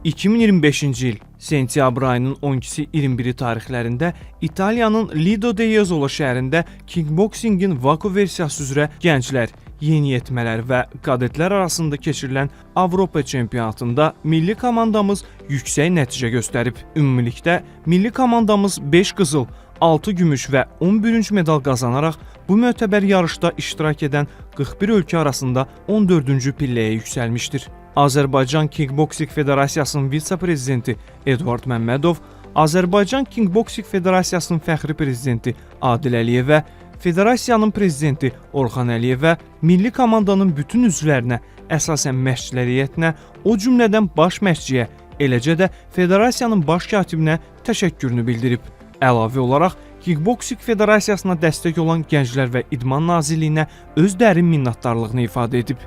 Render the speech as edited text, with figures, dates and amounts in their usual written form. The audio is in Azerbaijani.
2025-ci il sentyabr ayının 12-si 21-i tarixlərində İtaliyanın Lido de Jesolo şəhərində kickboksingin vaku versiyası üzrə gənclər, yeniyetmələr və kadetlər arasında keçirilən Avropa çempionatında milli komandamız yüksək nəticə göstərib. Ümumilikdə milli komandamız 5 qızıl, 6 gümüş və 10 bürünc medal qazanaraq bu mötəbər yarışda iştirak edən 41 ölkə arasında 14-cü pilləyə yüksəlmişdir. Azərbaycan Kickboksing Federasiyasının vitse-prezidenti Eduard Məmmədov, Azərbaycan Kickboksing Federasiyasının fəxri prezidenti Adil Əliyevə, Federasiyanın prezidenti Orxan Əliyevə, milli komandanın bütün üzvlərinə, əsasən məşqçilər heyətinə, o cümlədən baş məşqçiyə, eləcə də Federasiyanın baş katibinə təşəkkürünü bildirib. Əlavə olaraq, Kickboksing Federasiyasına dəstək olan Gənclər və İdman Nazirliyinə öz dərin minnətdarlığını ifadə edib.